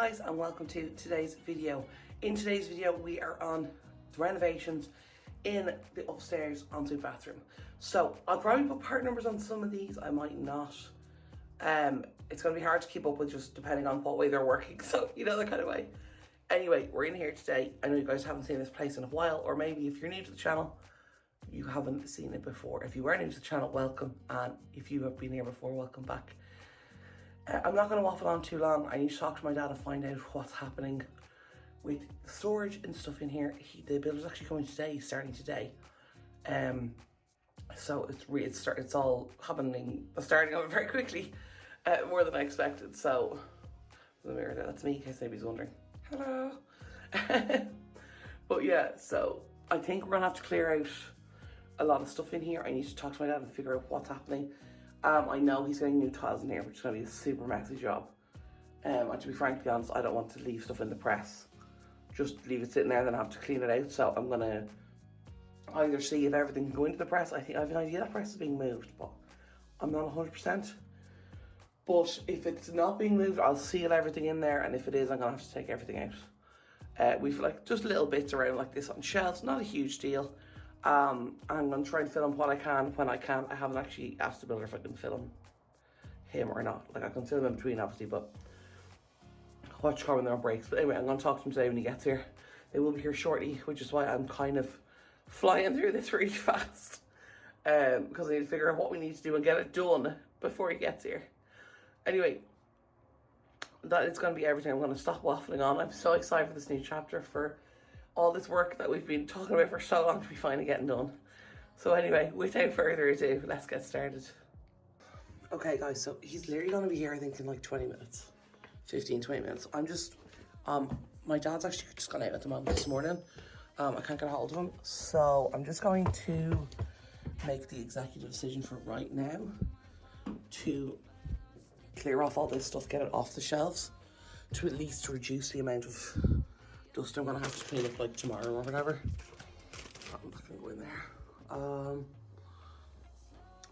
guys, and welcome to today's video. In today's video we are on the renovations in the upstairs ensuite bathroom. So I'll probably put part numbers on some of these, I might not. It's going to be hard to keep up with just depending on what way they're working, so you know, that kind of way. Anyway, we're in here today. I know you guys haven't seen this place in a while, or maybe if you're new to the channel you haven't seen it before. If you are new to the channel, welcome, and if you have been here before, welcome back. I'm not going to waffle on too long. I need to talk to my dad and find out what's happening with the storage and stuff in here. The builder's actually coming today, starting today. So it's all happening, starting out very quickly, more than I expected. So the mirror there, that's me in case anybody's wondering. Hello. But yeah, so I think we're gonna have to clear out a lot of stuff in here. I need to talk to my dad and figure out what's happening. I know he's getting new tiles in here, which is going to be a super messy job. And to be frankly honest, I don't want to leave stuff in the press. Just leave it sitting there and then have to clean it out. So I'm going to either see if everything can go into the press. I think I have an idea that press is being moved, but I'm not 100%. But if it's not being moved, I'll seal everything in there. And if it is, I'm going to have to take everything out. We've like just little bits around like this on shelves, not a huge deal. I'm going to try and film what I can when I can. I haven't actually asked the builder if I can film him or not. Like I can film in between obviously, but watch car when they're on breaks. But anyway, I'm going to talk to him today when he gets here. They will be here shortly, which is why I'm kind of flying through this really fast. Because I need to figure out what we need to do and get it done before he gets here. Anyway, that is going to be everything. I'm going to stop waffling on. I'm so excited for this new chapter, for all this work that we've been talking about for so long to be finally getting done. So anyway, without further ado, let's get started. Okay guys, so he's literally going to be here I think in like 20 minutes. 15-20 minutes. I'm just, my dad's actually just gone out at the moment this morning. I can't get a hold of him. So I'm just going to make the executive decision for right now to clear off all this stuff, get it off the shelves, to at least reduce the amount of dust I'm gonna have to clean up like tomorrow or whatever. I'm not gonna go in there.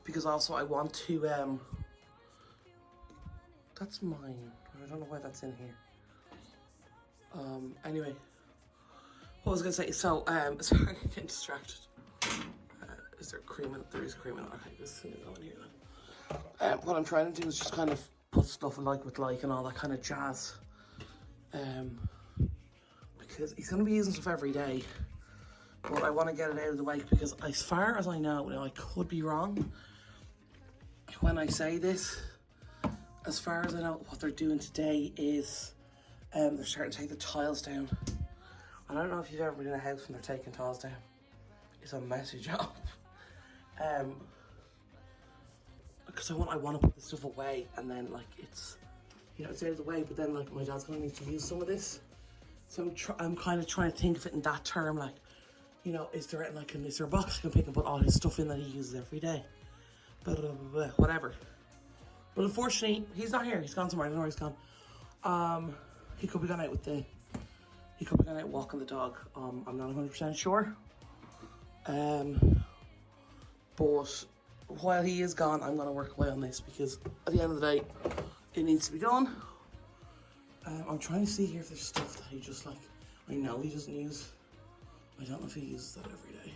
Because also I want to, that's mine. I don't know why that's in here. Anyway, what was I gonna say? So, sorry, I'm getting distracted. Is there cream in it? There is cream in it. Okay, this is gonna go in here then. What I'm trying to do is just kind of put stuff like with like and all that kind of jazz. Because he's going to be using stuff every day, but I want to get it out of the way because as far as I know, now I could be wrong when I say this, as far as I know, what they're doing today is they're starting to take the tiles down. I don't know if you've ever been in a house when they're taking tiles down. It's a messy job. Because I want to put this stuff away and then like it's, you know, it's out of the way, but then like my dad's going to need to use some of this. So I'm kind of trying to think of it in that term, like, you know, is there a box I can pick and put all his stuff in that he uses every day? Whatever. But unfortunately, he's not here. He's gone somewhere. I don't know where he's gone. He could be gone out he could be gone out walking the dog. I'm not 100% sure. But while he is gone, I'm going to work away on this because at the end of the day, it needs to be done. I'm trying to see here if there's stuff that he just like, I know he doesn't use. I don't know if he uses that every day.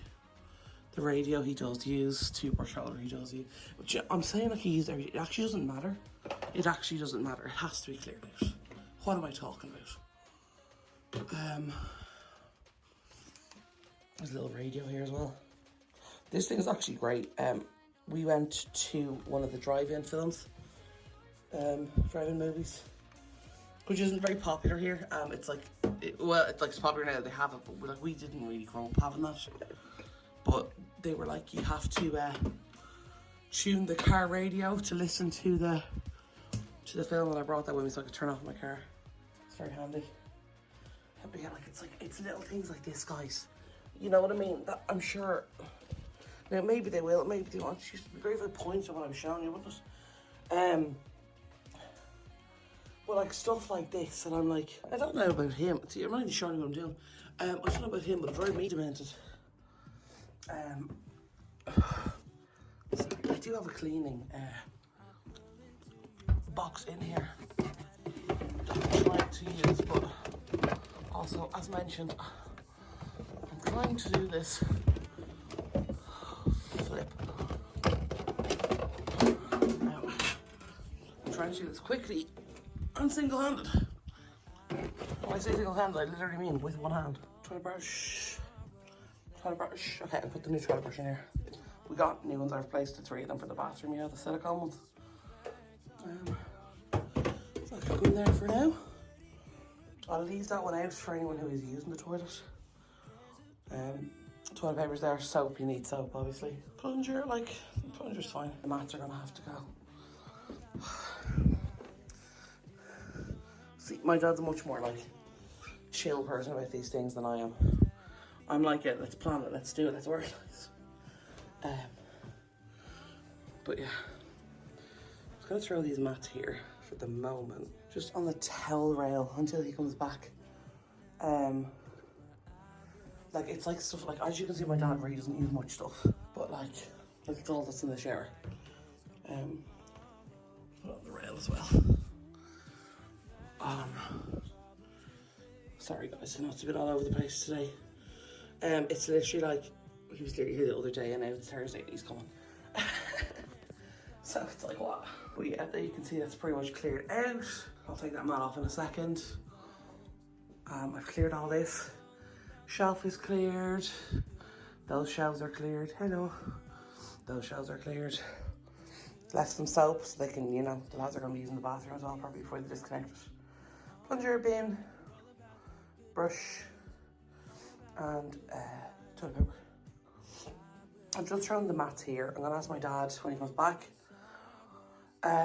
The radio he does use, two-brush holder he does use. But I'm saying like he uses every day. It actually doesn't matter. It actually doesn't matter. It has to be cleared out. What am I talking about? There's a little radio here as well. This thing is actually great. We went to one of the drive-in films, drive-in movies, which isn't very popular here. It's like, it's popular now, they have it, but we didn't really grow up having that. But they were like, you have to tune the car radio to listen to the film, and I brought that with me so I could turn off my car. It's very handy. But yeah, it's little things like this, guys. You know what I mean? That I'm sure. Now maybe they will, maybe they won't. It's just be great if I point on what I'm showing you, wouldn't it? But like stuff like this, and I'm like, I don't know about him. See, I'm not even showing you what I'm doing. I don't know about him, but it drives me demented. So I do have a cleaning box in here. trying to use, but also, as mentioned, I'm trying to do this flip. Now, I'm trying to do this quickly and single-handed. When I say single-handed, I literally mean with one hand. Toilet brush. Okay, I'll put the new toilet brush in here. We got new ones. I've replaced the 3 of them for the bathroom, you know, the silicone ones. So I'll go in there for now. I'll leave that one out for anyone who is using the toilet. Toilet paper's there, soap, you need soap obviously. Plunger's fine. The mats are gonna have to go. See, my dad's a much more like chill person about these things than I am. I'm like, let's plan it, let's do it, let's organise. But yeah, I'm just gonna throw these mats here for the moment, just on the towel rail until he comes back. Like it's like stuff like, as you can see, my dad really doesn't use much stuff, but like it's all that's in the shower. Put it on the rail as well. Sorry guys, I know it's a bit all over the place today. It's literally like, he was literally here the other day and now it's Thursday and he's coming. So it's like, what? But yeah, there you can see that's pretty much cleared out. I'll take that mat off in a second. I've cleared all this. Shelf is cleared. Those shelves are cleared. Hello. Those shelves are cleared. Left some soap so they can, you know, the lads are going to be using the bathroom as well probably before they disconnect it. Plunger bin, brush, and toilet paper. I'm just throwing the mats here. I'm going to ask my dad when he comes back.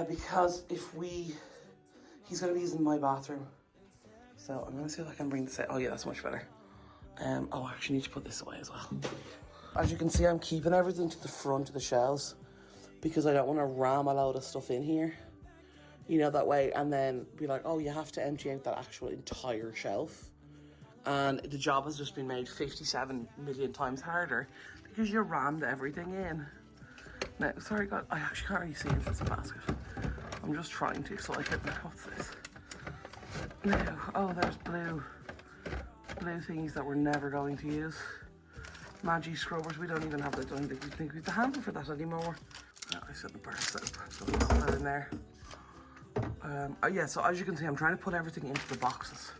Because he's going to be using my bathroom. So I'm going to see if I can bring this out. Oh yeah, that's much better. I actually need to put this away as well. As you can see, I'm keeping everything to the front of the shelves because I don't want to ram a load of stuff in here. You know, that way, and then be like, oh, you have to empty out that actual entire shelf. And the job has just been made 57 million times harder because you rammed everything in. Now, sorry God, I actually can't really see if it's a basket. I'm just trying to, so I can, what's this? Now, oh, there's blue thingies that we're never going to use. Maggi scrubbers, we don't even have the, don't think we have the handle for that anymore. No, I said the bar soap, so I'll put that in there. Yeah, so as you can see, I'm trying to put everything into the boxes.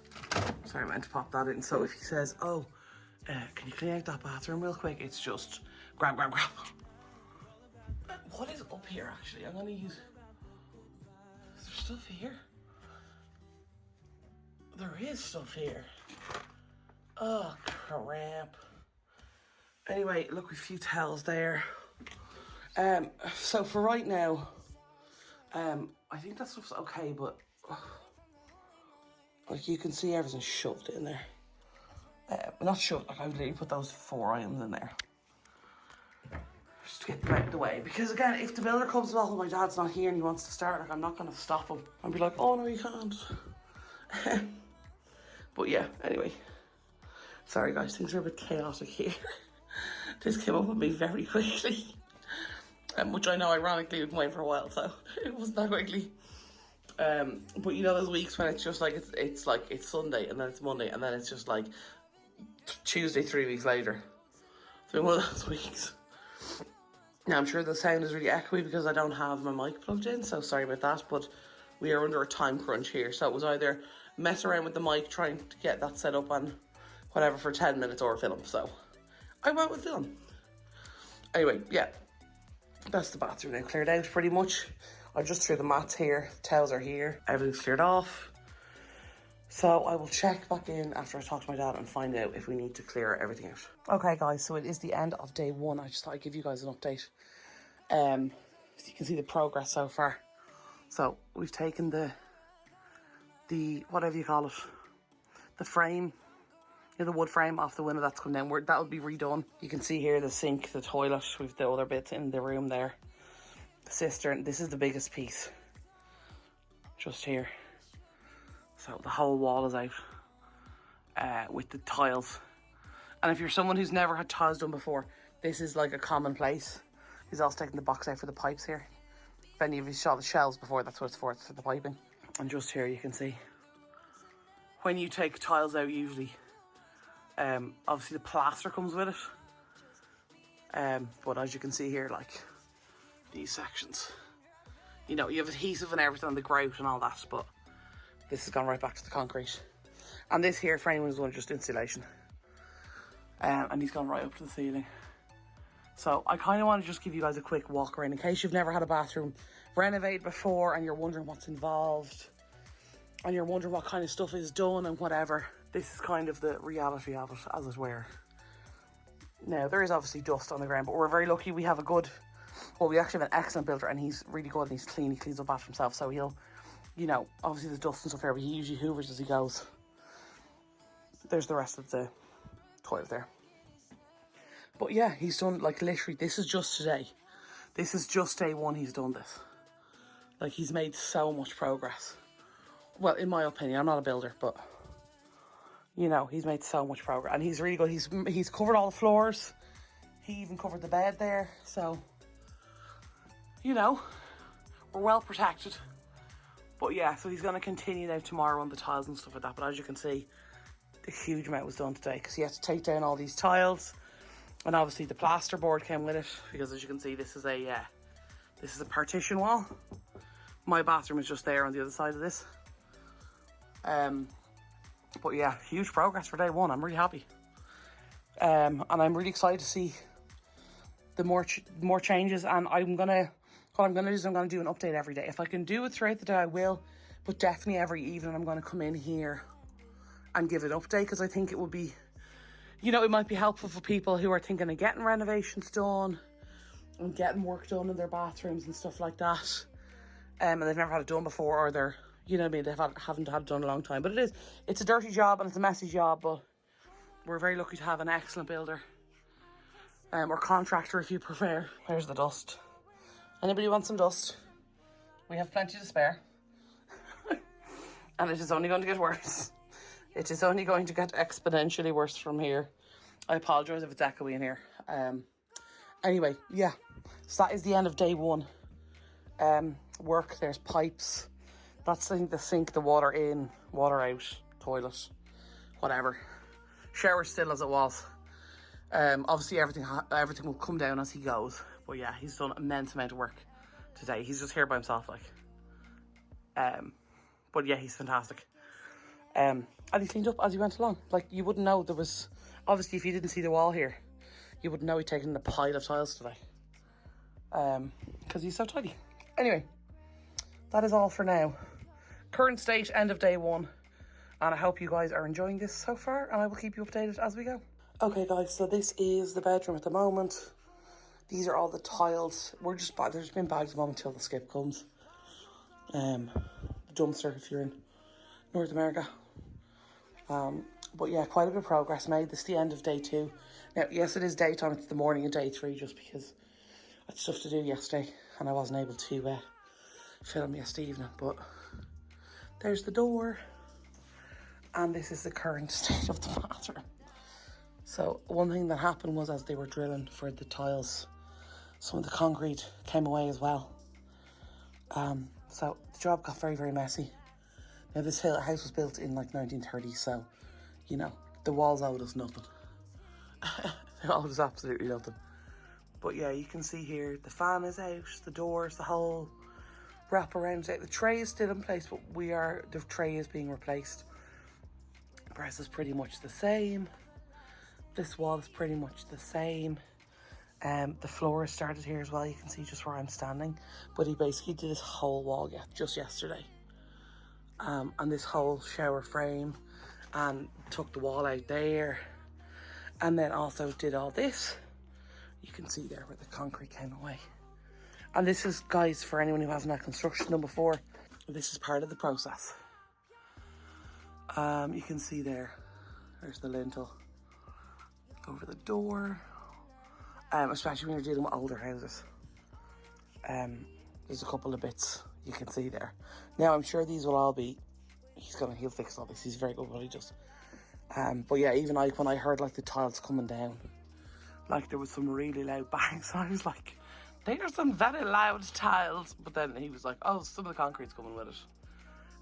Sorry, I meant to pop that in. So if he says, oh, can you clean out that bathroom real quick? It's just grab. What is up here, actually? I'm gonna use, is there stuff here? There is stuff here. Oh, crap. Anyway, look, with a few towels there. So for right now, I think that stuff's okay, but like you can see everything's shoved in there. Not shoved, like I would literally put those 4 items in there. Just to get them out of the way. Because again, if the builder comes along and my dad's not here and he wants to start, like I'm not gonna stop him. I'll be like, oh no, you can't. But yeah, anyway. Sorry guys, things are a bit chaotic here. This came up with me very quickly. Which I know ironically we've been waiting for a while, so it wasn't that quickly. But you know those weeks when it's just like, it's like, it's Sunday and then it's Monday and then it's just like Tuesday 3 weeks later. It's been one of those weeks. Now I'm sure the sound is really echoey because I don't have my mic plugged in, so sorry about that, but we are under a time crunch here. So it was either mess around with the mic trying to get that set up and whatever for 10 minutes or film, so I went with film. Anyway, yeah, that's the bathroom now cleared out pretty much. I just threw the mats here, the towels are here, everything's cleared off. So I will check back in after I talk to my dad and find out if we need to clear everything out. Okay guys, so it is the end of day 1. I just thought I'd give you guys an update. So you can see the progress so far. So we've taken the whatever you call it, the frame, you know, the wood frame off the window that's come down. That'll be redone. You can see here the sink, the toilet, with the other bits in the room there. The cistern, this is the biggest piece. Just here. So the whole wall is out with the tiles. And if you're someone who's never had tiles done before, this is like a commonplace. He's also taking the box out for the pipes here. If any of you saw the shelves before, that's what it's for the piping. And just here you can see when you take tiles out usually, obviously the plaster comes with it. But as you can see here, like these sections, you know, you have adhesive and everything on the grout and all that, but this has gone right back to the concrete. And this here, for anyone who's wondering, just insulation. And he's gone right up to the ceiling. So I kind of want to just give you guys a quick walk around in case you've never had a bathroom renovated before and you're wondering what's involved and you're wondering what kind of stuff is done and whatever. This is kind of the reality of it, as it were. Now, there is obviously dust on the ground, but we're very lucky we have a good, well, we actually have an excellent builder, and he's really good and he's clean. He cleans up after himself, so he'll, you know, obviously there's dust and stuff here, but he usually hoovers as he goes. There's the rest of the toilet there. But yeah, he's done, like, literally, this is just today. This is just day one he's done this. Like, he's made so much progress. Well, in my opinion, I'm not a builder, but, you know, he's made so much progress. And he's really good. He's covered all the floors. He even covered the bed there. So, you know, we're well protected. But yeah, so he's going to continue now tomorrow on the tiles and stuff like that. But as you can see, a huge amount was done today because he had to take down all these tiles. And obviously the plasterboard came with it, because as you can see, this is a partition wall. My bathroom is just there on the other side of this. But yeah, huge progress for day one. I'm really happy. And I'm really excited to see the more changes. And what I'm gonna do is I'm gonna do an update every day. If I can do it throughout the day, I will. But definitely every evening I'm gonna come in here and give an update, because I think it would be, you know, it might be helpful for people who are thinking of getting renovations done and getting work done in their bathrooms and stuff like that. And they've never had it done before, or they're, you know what I mean, they haven't had it done in a long time. But it's a dirty job and it's a messy job, but we're very lucky to have an excellent builder. Or contractor, if you prefer. Where's the dust? Anybody want some dust? We have plenty to spare. And it is only going to get worse. It is only going to get exponentially worse from here. I apologise if it's echoey in here. Anyway, yeah. So that is the end of day one. Work, there's pipes. That's the sink, the water in, water out, toilet, whatever. Shower still as it was. Obviously everything will come down as he goes. But yeah, he's done an immense amount of work today. He's just here by himself, like. But yeah, he's fantastic. And he cleaned up as he went along. Like, you wouldn't know there was... Obviously, if you didn't see the wall here, you wouldn't know he'd taken a pile of tiles today. Because he's so tidy. Anyway, that is all for now. Current state, end of day one. And I hope you guys are enjoying this so far. And I will keep you updated as we go. Okay, guys, so this is the bedroom at the moment. These are all the tiles. There's been bags at the moment until the skip comes. The dumpster, if you're in North America. But yeah, quite a bit of progress made. This is the end of day two. Now, yes, it is daytime. It's the morning of day three, just because I had stuff to do yesterday and I wasn't able to film yesterday evening. But there's the door, and this is the current state of the bathroom. So one thing that happened was, as they were drilling for the tiles, some of the concrete came away as well. So the job got very, very messy. Now, this house was built in like 1930, so, you know, the walls owed us nothing. They owed us absolutely nothing. But yeah, you can see here, the fan is out, the doors, the whole wraparound is out. The tray is still in place, but the tray is being replaced. The press is pretty much the same. This wall is pretty much the same. The floor has started here as well. You can see just where I'm standing. But he basically did this whole wall just yesterday. And this whole shower frame, and took the wall out there, and then also did all this. You can see there where the concrete came away. And this is, guys, for anyone who hasn't had construction done before, this is part of the process. You can see there's the lintel over the door, especially when you're dealing with older houses. There's a couple of bits you can see there. Now, I'm sure these will all be, he'll fix all this. He's very good at what he does. But yeah, even when I heard like the tiles coming down, like there was some really loud bangs, I was like, they are some very loud tiles. But then he was like, oh, some of the concrete's coming with it.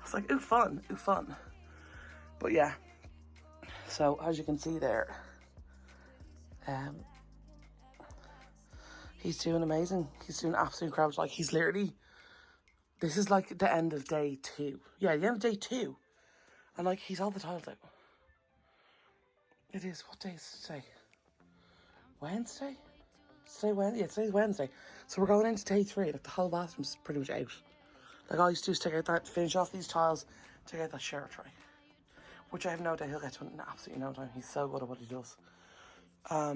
I was like, ooh, fun, ooh, fun. But yeah, so as you can see there, he's doing amazing. He's doing absolutely incredible. Like, he's literally, this is like the end of day 2. Yeah, the end of day 2. And like, he's all the tiles out. It is, what day is today? Wednesday? Today Wednesday? Yeah, today's Wednesday. So we're going into day 3. Like, the whole bathroom's pretty much out. Like, all I used to do is take out that, finish off these tiles, take out that shower tray. Which I have no doubt he'll get to in absolutely no time. He's so good at what he does. Oh,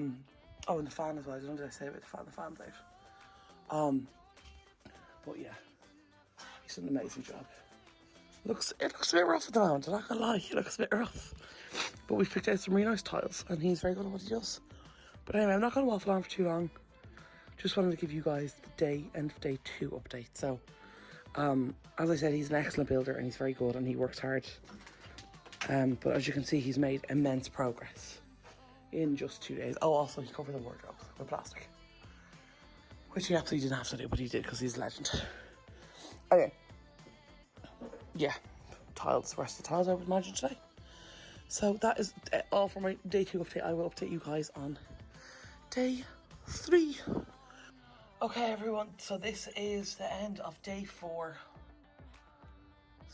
and the fan as well. I don't know what I say about the fan. The fan's out. But yeah, he's done an amazing job. It looks a bit rough at the moment, I'm not gonna lie. It looks a bit rough. But we've picked out some really nice tiles, and he's very good at what he does. But anyway, I'm not gonna waffle on for too long. Just wanted to give you guys the end of day 2 update. So, as I said, he's an excellent builder, and he's very good, and he works hard. But as you can see, he's made immense progress in just 2 days. Oh, also, he covered the wardrobe with plastic, which he absolutely didn't have to do, but he did because he's a legend. Okay. Yeah, tiles, the rest of the tiles I would imagine today. So that is all for my day 2 update. I will update you guys on day 3. Okay, everyone, so this is the end of day 4.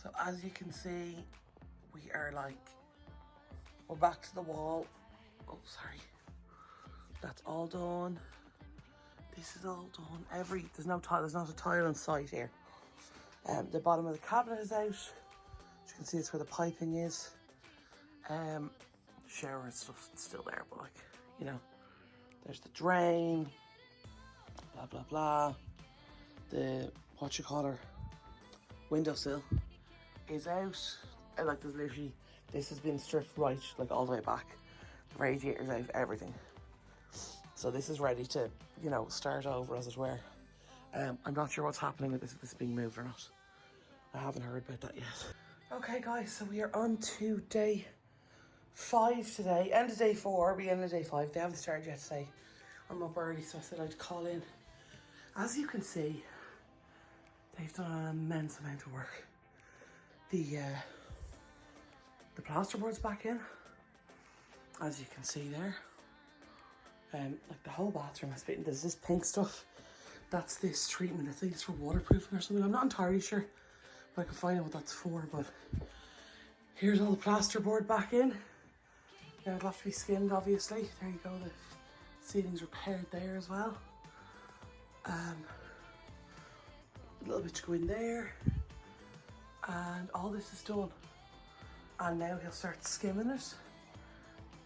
So as you can see, we are like, we're back to the wall. Oh, sorry. That's all done. This is all done. There's not a tile in sight here. The bottom of the cabinet is out. As you can see, it's where the piping is. Shower and stuff's still there, but like, you know, there's the drain, blah, blah, blah. The, windowsill is out. Like, there's literally, this has been stripped right, like, all the way back. The radiator's out, everything. So this is ready to, you know, start over, as it were. I'm not sure what's happening with this, if this is being moved or not. I haven't heard about that yet. Okay, guys, so we are on to day 5 today. End of day 4, we end of day 5. They haven't started yet today. I'm up early, so I said I'd call in. As you can see, they've done an immense amount of work. The plasterboard's back in, as you can see there. Like, the whole bathroom has been, there's this pink stuff. That's this treatment. I think it's for waterproofing or something. I'm not entirely sure, but I can find out what that's for. But here's all the plasterboard back in. Now it'll have to be skinned, obviously. There you go. The ceiling's repaired there as well. A little bit to go in there, and all this is done. And now he'll start skimming it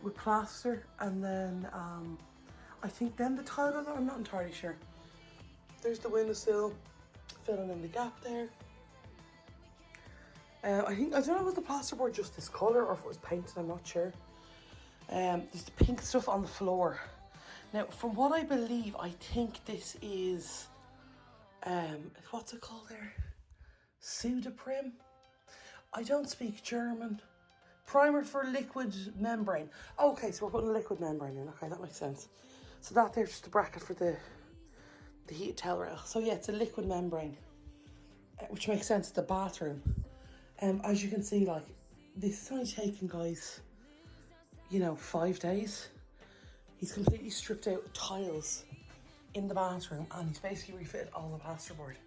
with plaster, and then I think then the tile on it. I'm not entirely sure. There's the windowsill, filling in the gap there. I don't know, was the plasterboard just this colour or if it was painted, I'm not sure. There's the pink stuff on the floor. Now, from what I believe, I think this is, what's it called there? Pseudoprim? I don't speak German. Primer for liquid membrane. Okay, so we're putting a liquid membrane in. Okay, that makes sense. So that there's just the bracket for the heated towel rail. So yeah, it's a liquid membrane, which makes sense. It's the bathroom. As you can see, like, this is only taken, guys, you know, 5 days. He's completely stripped out tiles in the bathroom, and he's basically refitted all the plasterboard.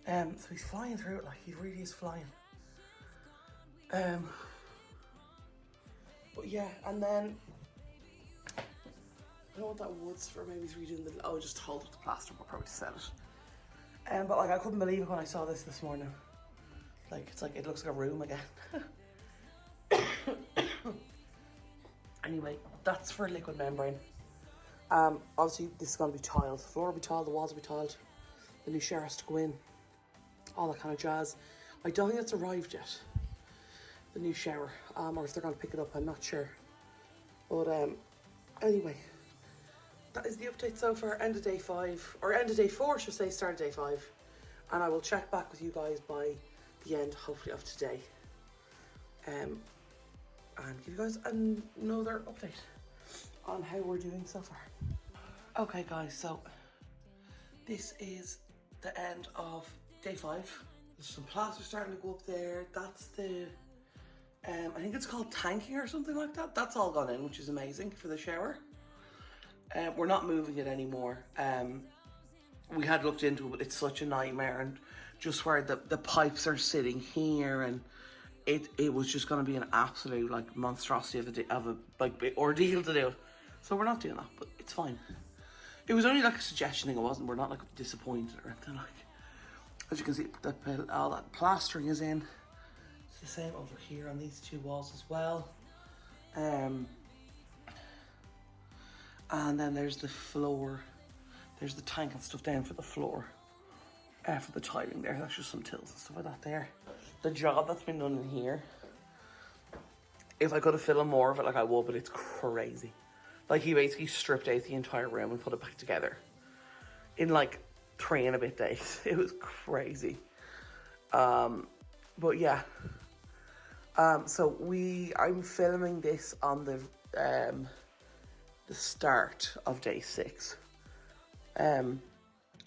So he's flying through it, like, he really is flying. But yeah, and then I don't know what that was for. Maybe he's redoing the, oh, just hold up the plasterboard probably to sell it. But like, I couldn't believe it when I saw this morning. Like, it's like, it looks like a room again. Anyway, that's for liquid membrane. Obviously this is going to be tiled. The floor will be tiled, the walls will be tiled. The new shower has to go in. All that kind of jazz. I don't think it's arrived yet, the new shower. Or if they're going to pick it up, I'm not sure. But anyway, that is the update so far. End of day 5, or end of day 4, should I say, start of day 5. And I will check back with you guys by the end, hopefully, of today. And give you guys another update on how we're doing so far. Okay, guys, so this is the end of day 5. There's some plaster starting to go up there. That's the I think it's called tanking or something like that. That's all gone in, which is amazing for the shower. We're not moving it anymore. We had looked into it, but it's such a nightmare, and just where the pipes are sitting here, and it was just going to be an absolute like monstrosity of a like big ordeal to do. So we're not doing that, but it's fine. It was only like a suggestion thing. We're not like disappointed or anything like. As you can see, all that plastering is in. It's the same over here on these two walls as well. And then there's the floor. There's the tank and stuff down for the floor. For the tiling there. That's just some tills and stuff like that there. The job that's been done in here. If I could have filmed more of it, like I would, but it's crazy. Like he basically stripped out the entire room and put it back together. In like 3 and a bit days. It was crazy. But yeah. So I'm filming this on the start of day 6.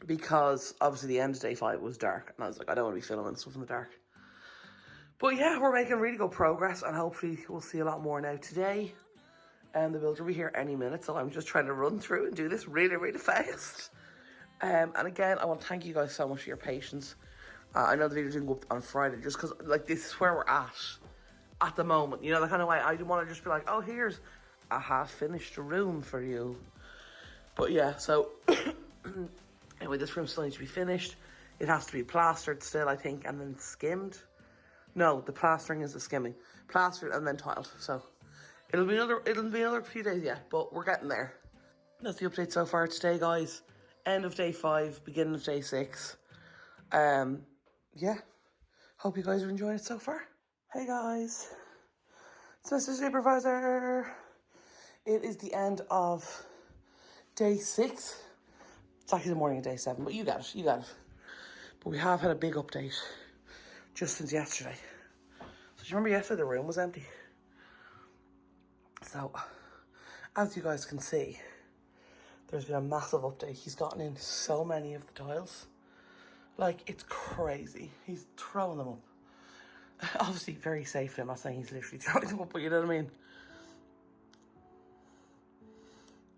Because obviously the end of day 5 was dark, and I was like, I don't want to be filming stuff in the dark. But yeah, we're making really good progress, and hopefully we'll see a lot more now today. And the builder will be here any minute, so I'm just trying to run through and do this really, really fast. And again, I want to thank you guys so much for your patience. I know the video didn't go up on Friday, just because like this is where we're at the moment. You know, the kind of way I didn't want to just be like, oh, here's a half-finished room for you. But yeah, so anyway, this room still needs to be finished. It has to be plastered still, I think, and then skimmed. No, the plastering is the skimming. Plastered and then tiled. So it'll be another few days yet, but we're getting there. That's the update so far today, guys. End of day 5, beginning of day 6. Yeah. Hope you guys are enjoying it so far. Hey guys. It's Mr. Supervisor. It is the end of day 6. It's actually the morning of day 7, but you got it. But we have had a big update just since yesterday. So do you remember yesterday the room was empty? So, as you guys can see, there's been a massive update. He's gotten in so many of the tiles. Like, it's crazy. He's throwing them up. Obviously, very safely. I'm not saying he's literally throwing them up, but you know what I mean?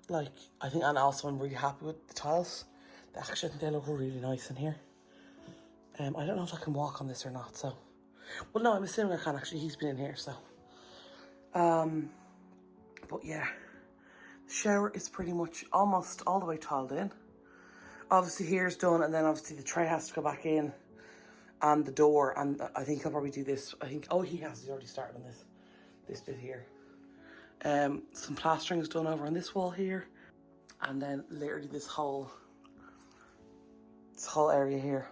Like, I think, and also I'm really happy with the tiles. Actually, I think they look really nice in here. I don't know if I can walk on this or not, so. Well, no, I'm assuming I can actually. He's been in here, so. But yeah. The shower is pretty much almost all the way tiled in. Obviously here's done, and then obviously the tray has to go back in, and the door, and I think he'll probably do this. I think, oh, he's already started on this bit here. Some plastering is done over on this wall here, and then literally this whole area here.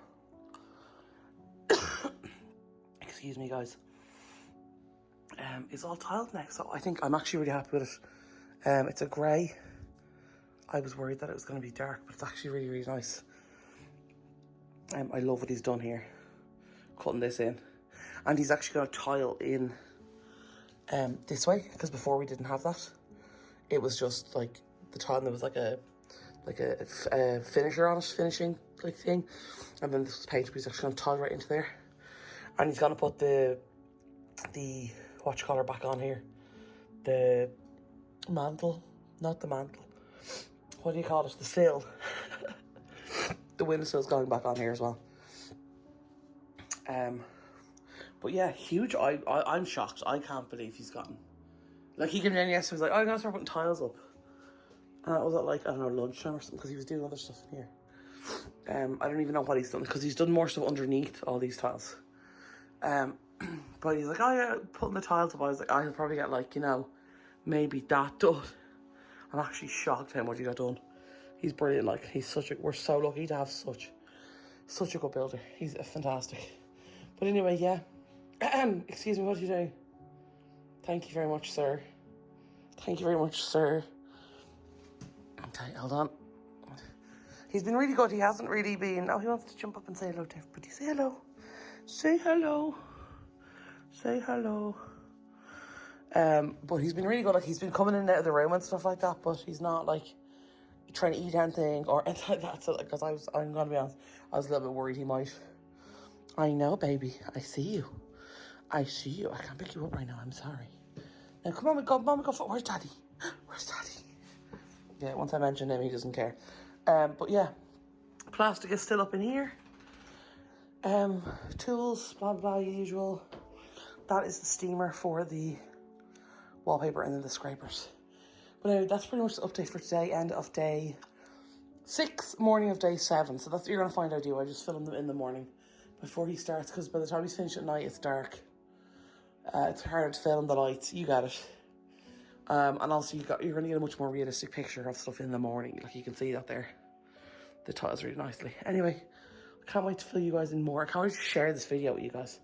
Excuse me, guys. Is all tiled next, so I think I'm actually really happy with it. It's a grey. I was worried that it was going to be dark, but it's actually really, really nice. I love what he's done here, cutting this in, and he's actually going to tile in this way, because before we didn't have that. It was just like the tile, and there was like a finisher on it, finishing like thing, and then this was painted. He's actually going to tile right into there, and he's going to put the watchcollar back on here, the mantle, not the mantle. What do you call it? The sill. The windowsill's going back on here as well. But yeah, huge. I'm shocked. I can't believe he's gotten. Like, he came in yesterday, was like, oh, I'm gonna start putting tiles up. And that was at like, I don't know, lunchtime or something, because he was doing other stuff in here. I don't even know what he's done, because he's done more stuff underneath all these tiles. But he's like, oh yeah, putting the tiles up. I was like, I'll probably get like, you know, maybe that done. I'm actually shocked how much he got done. He's brilliant. Like, we're so lucky to have such a good builder. He's fantastic. But anyway, yeah. Excuse me, what are you doing? Thank you very much, sir. Thank you very much, sir. Okay, hold on. He's been really good. He hasn't really been. Oh, he wants to jump up and say hello to everybody. Say hello. Say hello. Say hello. But he's been really good. Like, he's been coming in and out of the room and stuff like that, but he's not like trying to eat anything or anything like that. So, because I'm gonna be honest, I was a little bit worried he might. I know, baby, I see you. I see you. I can't pick you up right now. I'm sorry. Now, come on, we go. Mom, go. Where's Daddy? Where's Daddy? Yeah, once I mention him, he doesn't care. But yeah, plastic is still up in here. Tools, blah, blah, usual. That is the steamer for the wallpaper and then the scrapers. But anyway, that's pretty much the update for today. End of day 6, morning of day 7. So that's what you're going to find I do. I just film them in the morning before he starts, because by the time he's finished at night, it's dark. It's harder to film the lights. You got it. And also you're going to get a much more realistic picture of stuff in the morning. Like you can see that there. The tiles really nicely. Anyway, I can't wait to fill you guys in more. I can't wait to share this video with you guys.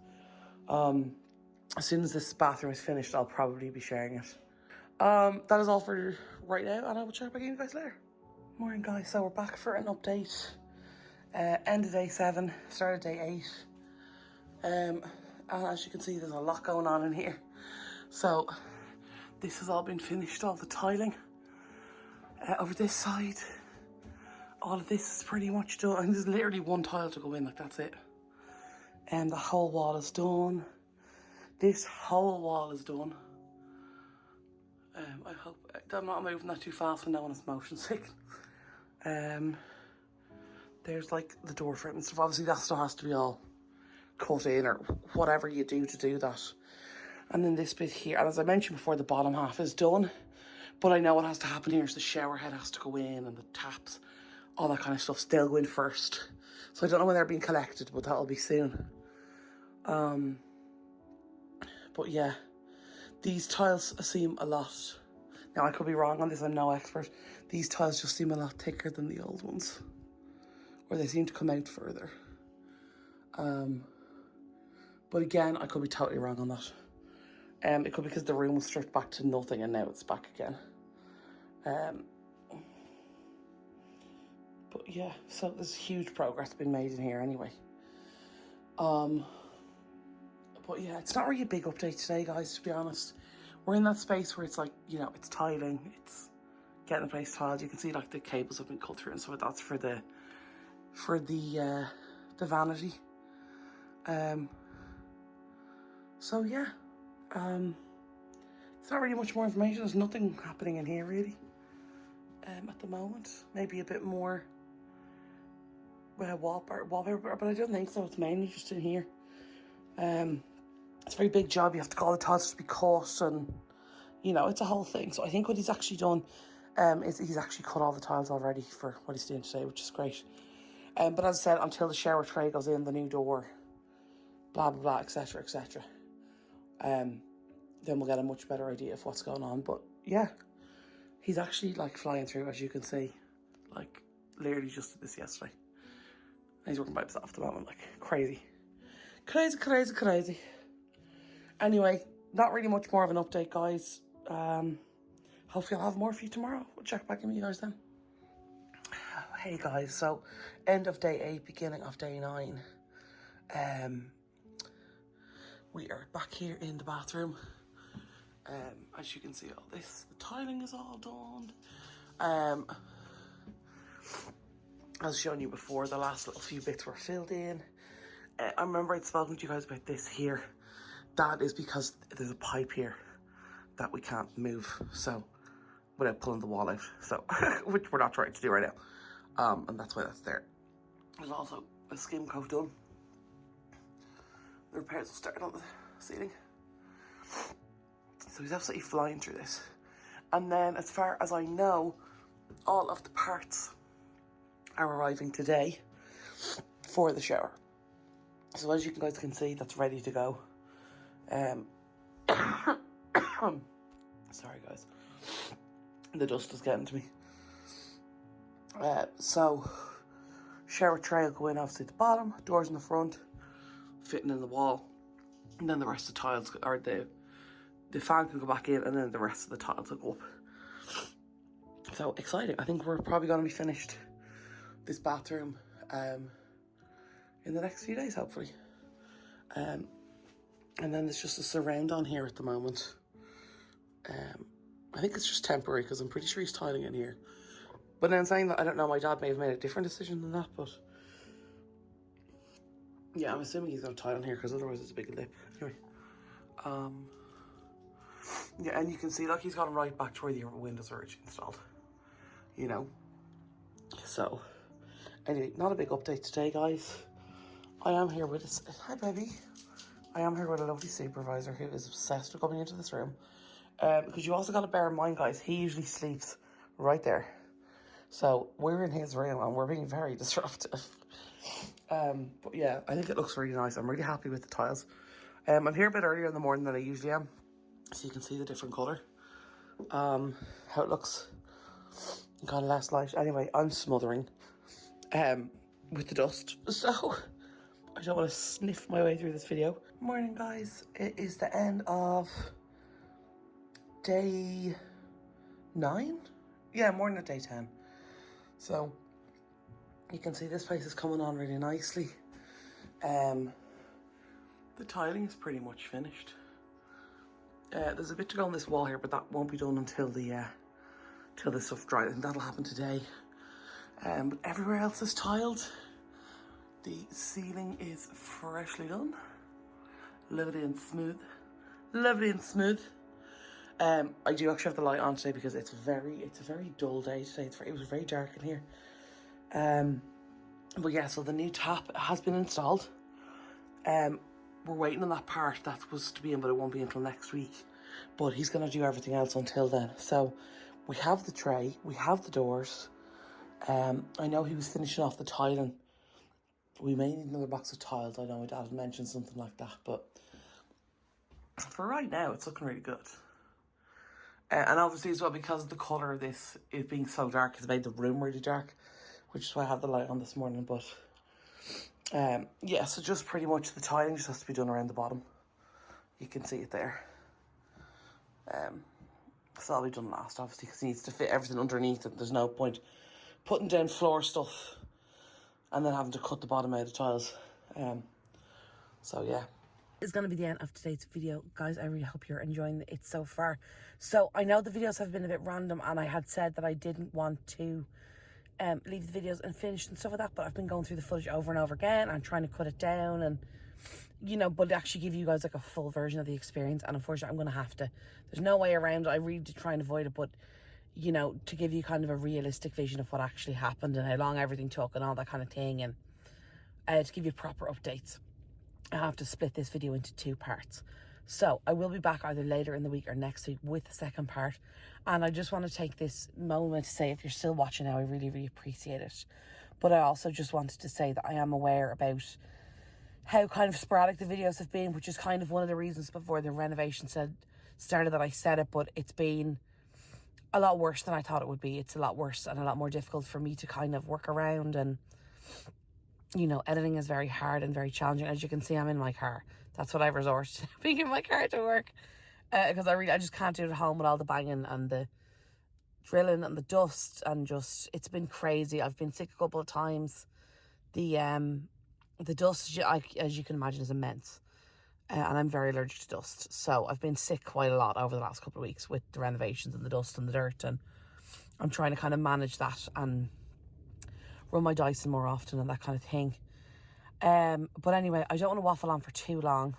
As soon as this bathroom is finished, I'll probably be sharing it. That is all for right now, and I will check back in with you guys later. Morning, guys. So we're back for an update. End of day 7, start of day 8. And as you can see, there's a lot going on in here. So this has all been finished, all the tiling. Over this side, all of this is pretty much done. And there's literally one tile to go in, like that's it. And the whole wall is done. This whole wall is done. I hope I'm not moving that too fast when no one is motion sick. There's like the door frame and stuff. Obviously that still has to be all cut in or whatever you do to do that. And then this bit here, and as I mentioned before, the bottom half is done. But I know what has to happen here is the shower head has to go in and the taps, all that kind of stuff still go in first. So I don't know when they're being collected, but that'll be soon. But yeah, these tiles seem a lot, now I could be wrong on this, I'm no expert. These tiles just seem a lot thicker than the old ones. Or they seem to come out further. But again, I could be totally wrong on that. It could be because the room was stripped back to nothing and now it's back again. But yeah, so there's huge progress been made in here anyway. But yeah, it's not really a big update today, guys, to be honest. We're in that space where it's like, you know, it's tiling, it's getting the place tiled. You can see like the cables have been cut through and so that's for the vanity. So yeah, it's not really much more information. There's nothing happening in here really at the moment. Maybe a bit more wallpaper, but I don't think so. It's mainly just in here. It's a very big job. You have to call the tiles to be cut, and you know, it's a whole thing. So I think what he's actually done is he's actually cut all the tiles already for what he's doing today, which is great. But as I said, until the shower tray goes in, the new door, blah blah blah, etc etc. Then we'll get a much better idea of what's going on. But yeah, he's actually like flying through, as you can see. Like literally just did this yesterday. And he's working by himself at the moment, like crazy. Crazy. Anyway, not really much more of an update, guys. Hopefully I'll have more for you tomorrow. We'll check back in with you guys then. Hey guys, so end of day 8, beginning of day 9. We are back here in the bathroom. As you can see, all this, the tiling is all done. As shown you before, the last little few bits were filled in. I remember I'd spoken to you guys about this here. That is because there's a pipe here that we can't move, so without pulling the wall out, so which we're not trying to do right now, and that's why that's there. There's also a skim coat done. The repairs will start on the ceiling, so he's absolutely flying through this. And then, as far as I know, all of the parts are arriving today for the shower. So as you guys can see, that's ready to go. Sorry guys, the dust is getting to me. So shower tray will go in obviously at the bottom, doors in the front, fitting in the wall, and then the rest of the tiles, or the fan can go back in, and then the rest of the tiles will go up. So exciting. I think we're probably going to be finished this bathroom in the next few days, hopefully. And then there's just a surround on here at the moment. I think it's just temporary because I'm pretty sure he's tiling in here. But then saying that, I don't know, my dad may have made a different decision than that, but yeah, I'm assuming he's going to tile in here because otherwise it's a big lip. Anyway, Yeah, and you can see, like, he's gone right back to where the windows are originally installed, you know. So, anyway, not a big update today, guys. I am here with hi, baby. I am here with a lovely supervisor who is obsessed with coming into this room. Because you also got to bear in mind, guys, he usually sleeps right there. So we're in his room and we're being very disruptive. But yeah, I think it looks really nice. I'm really happy with the tiles. I'm here a bit earlier in the morning than I usually am, so you can see the different colour. How it looks. Got less light. Anyway, I'm smothering with the dust, so I don't want to sniff my way through this video. Morning, guys. It is the end of day 9. Yeah, morning of day 10. So you can see this place is coming on really nicely. The tiling is pretty much finished. There's a bit to go on this wall here, but that won't be done until till the stuff dries, and that'll happen today. But everywhere else is tiled. The ceiling is freshly done. Lovely and smooth. Lovely and smooth. I do actually have the light on today because it's a very dull day today. It was very dark in here. But yeah, so the new tap has been installed. We're waiting on that part that's supposed to be in, but it won't be until next week. But he's going to do everything else until then. So we have the tray, we have the doors. I know he was finishing off the tiling. We may need another box of tiles. I know my dad had mentioned something like that, but for right now, it's looking really good. And obviously as well, because of the colour of this, it being so dark, it's made the room really dark, which is why I have the light on this morning. But yeah, so just pretty much the tiling just has to be done around the bottom. You can see it there. So that'll be done last, obviously, because he needs to fit everything underneath it. There's no point putting down floor stuff and then having to cut the bottom out of tiles. So yeah. It's going to be the end of today's video. Guys, I really hope you're enjoying it so far. So I know the videos have been a bit random, and I had said that I didn't want to leave the videos unfinished and stuff like that, but I've been going through the footage over and over again and trying to cut it down and, you know, but actually give you guys like a full version of the experience. And unfortunately, I'm going to have to. There's no way around it. I really did try and avoid it, but, you know, to give you kind of a realistic vision of what actually happened and how long everything took and all that kind of thing, and to give you proper updates, I have to split this video into 2 parts. So I will be back either later in the week or next week with the second part. And I just want to take this moment to say, if you're still watching now, I really, really appreciate it. But I also just wanted to say that I am aware about how kind of sporadic the videos have been, which is kind of one of the reasons before the renovation started that I said it, but it's been a lot worse than I thought it would be. It's a lot worse and a lot more difficult for me to kind of work around, and you know, editing is very hard and very challenging. As you can see, I'm in my car. That's what I've resorted to, being in my car to work. Because I just can't do it at home with all the banging and the drilling and the dust, and just, it's been crazy. I've been sick a couple of times. The dust, as you can imagine, is immense. And I'm very allergic to dust. So I've been sick quite a lot over the last couple of weeks with the renovations and the dust and the dirt. And I'm trying to kind of manage that and run my Dyson more often and that kind of thing. But anyway, I don't want to waffle on for too long.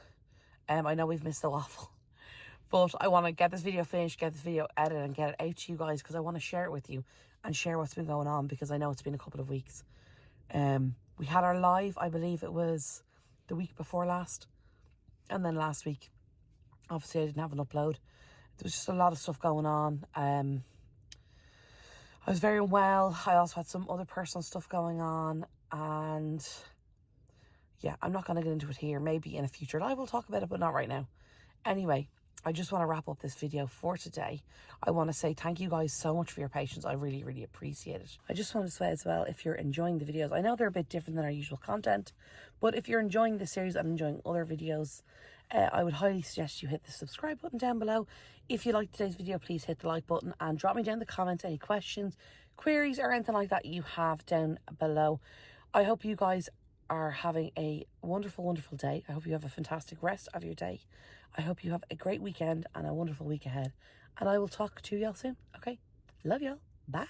I know we've missed the waffle, but I want to get this video finished, get this video edited and get it out to you guys, because I want to share it with you and share what's been going on, because I know it's been a couple of weeks. We had our live, I believe it was the week before last, and then last week, obviously I didn't have an upload. There was just a lot of stuff going on. I was very unwell. I also had some other personal stuff going on, and yeah, I'm not going to get into it here. Maybe in a future live we'll talk about it, but not right now. Anyway, I just want to wrap up this video for today. I want to say thank you guys so much for your patience. I really, really appreciate it. I just wanted to say as well, if you're enjoying the videos, I know they're a bit different than our usual content, but if you're enjoying this series and enjoying other videos, I would highly suggest you hit the subscribe button down below. If you liked today's video, please hit the like button and drop me down in the comments any questions, queries or anything like that you have down below. I hope you guys are having a wonderful, wonderful day. I hope you have a fantastic rest of your day. I hope you have a great weekend and a wonderful week ahead. And I will talk to y'all soon. Okay? Love y'all. Bye.